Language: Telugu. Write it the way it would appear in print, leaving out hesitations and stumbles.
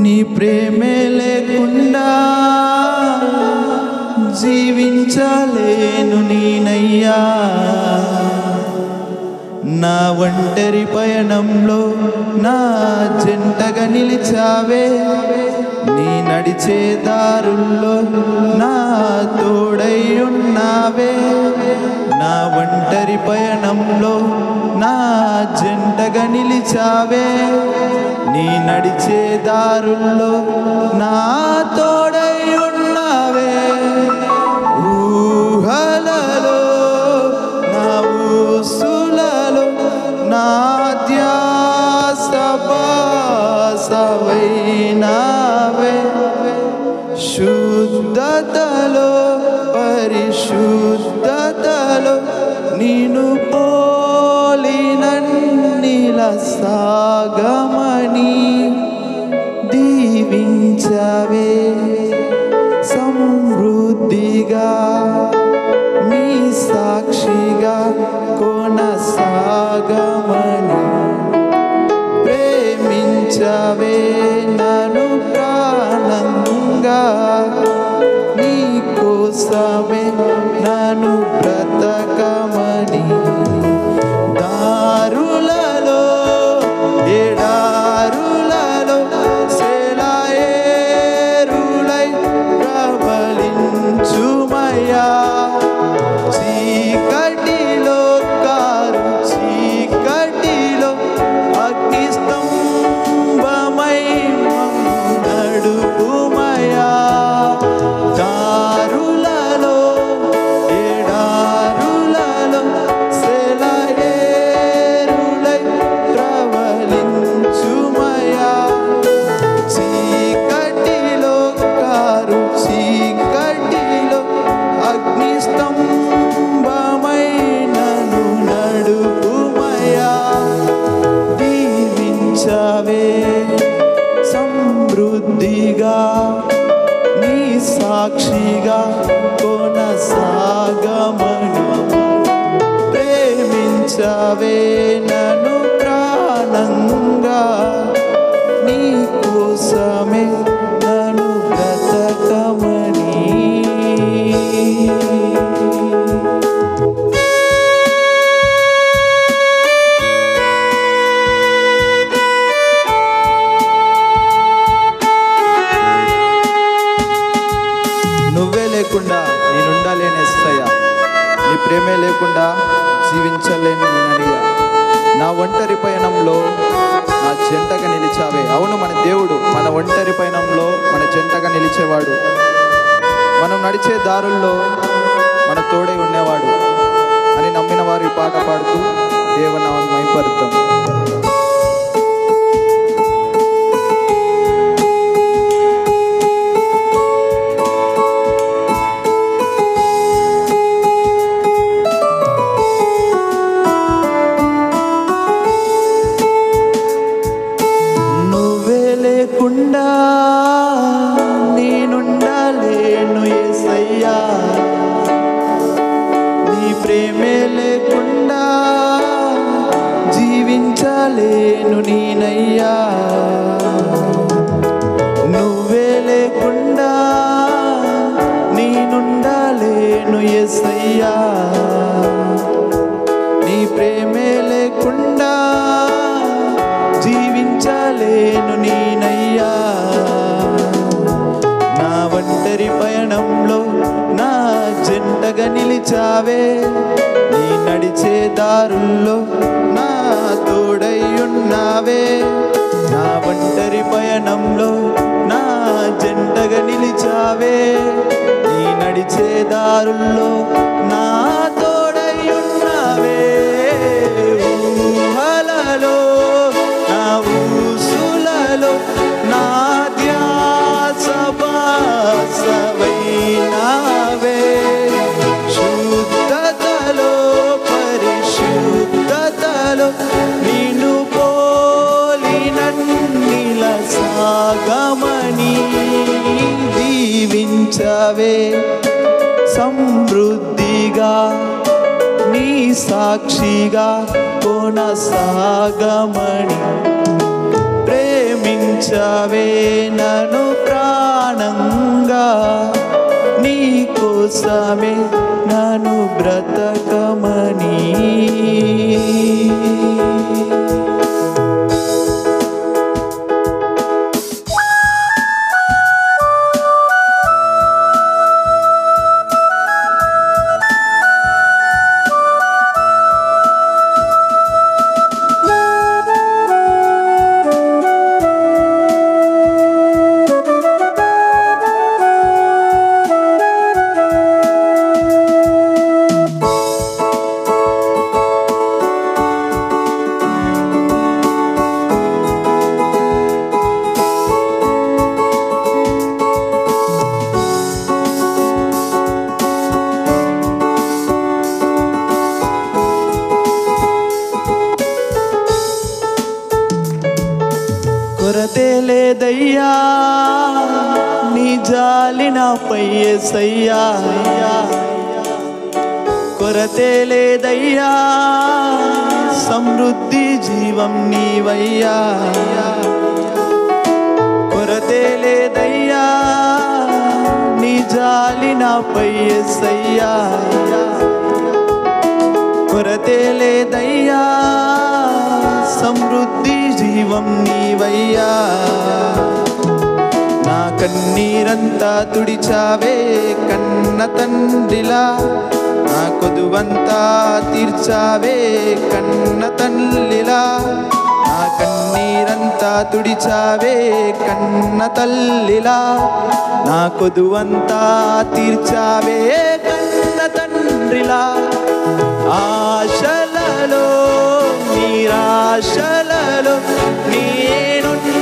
నీ ప్రేమే లేకుండా జీవించలేను నేనయ్యా. నా ఒంటరి పయనంలో నా జంటగా నిలిచావే, నీ నడిచే దారుల్లో నా తోడై ఉన్నావే. నా ఒంటరి పయనంలో నా జంటగా నిలిచావే, నీ నడిచే దారుల్లో నా తోడై ఉన్నావే. ఊహలలో నా ఊసులలో నా ధ్యాస బాసవైనావే. శుద్ధతలో పరిశుద్ధతలో నిన్ను పోలినన్నిల సాగమని దీవించవే. సమృద్ధిగా నీ సాక్షిగా కొనసాగమని ప్రేమించవే నన్ను ప్రాణంగా. నీ కోసమే నన్ను బ్రతకమని దారులలో ఎడారులలో సెలయేరులై ప్రబలించుమయ్యా. చీకటిలో కారు చీకటిలో అగ్నిస్తంభమై నడుపుమయ్యా. దారులలో ఎడారులలో సెలయేరులై ప్రబలించుమయ్యా. చీకటిలో కారు చీకటిలో అగ్నిస్తంభమై నన్ను నడుపుమయ్యా. దీవించవే సమృద్ధిగా నీ సాక్షిగా కొనసాగమని ప్రేమించవే నన్ను ప్రాణంగా. నీ కోసమే నన్ను బ్రతకమని. నువ్వే లేకుండా నేనుండలేను యేసయ్యా. నీ ప్రేమే లేకుండా జీవించలేను నేనయ్యా. నా ఒంటరి పయనంలో నా జంటగా నిలిచావే. అవును, మన దేవుడు మన ఒంటరి పయనంలో మన జంటగా నిలిచేవాడు. మనం నడిచే దారుల్లో మన తోడై ఉండేవాడు అని నమ్మిన వారు ఈ పాట పాడుతూ దేవుని మహిమపరుద్దాం. లేకుండా నేనుండలేను యేసయ్యా. నీ ప్రేమే లేకుండా జీవించలేను నేనయ్యా. నువ్వే లేకుండా నేనుండలేను యేసయ్యా. నీ ప్రేమే లేకుండా జీవించలేను నేనయ్యా. నా ఒంటరి పయనంలో నా జంటగా నిలిచావే, నీ నడిచే దారుల్లో నా తోడై ఉన్నావే. నా ఒంటరి పయనంలో నా జంటగా నిలిచావే, నీ నడిచే దారుల్లో నా తోడై ఉన్నావే. ఊహలలో నా ఊసులలో నా ధ్యాస బాసవైనావే. శుద్ధతలో పరిశుద్ధతలో నిన్ను పోలినన్నిల సాగమని దీవించవే. సమృద్ధిగా నీ సాక్షిగా కొనసాగమని ప్రేమించ పిలిచావే నన్ను ప్రాణంగా, నీ కోసమే నన్ను బ్రతకమని. కొరతే లేదయ్యా నీ జాలి నాపై యేసయ్యా, కొరతే లేదయ్యా సమృద్ధి జీవం నీవయ్యా, కొరతే లేదయ్యా నీ జాలి నాపై యేసయ్యా, కొరతే లేదయ్యా సమృద్ధి జీవం నీవయ్యా. నా కన్నీరంతా తుడిచావే కన్న తండ్రిలా, నా కొదువంతా తీర్చావే కన్న తల్లిలా, నా కన్నీరంతా తుడిచావే కన్న తల్లిలా, నా కొదువంతా తీర్చావే కన్న తండ్రిలా. ఆశలలో నిరాశలలో నేనున్న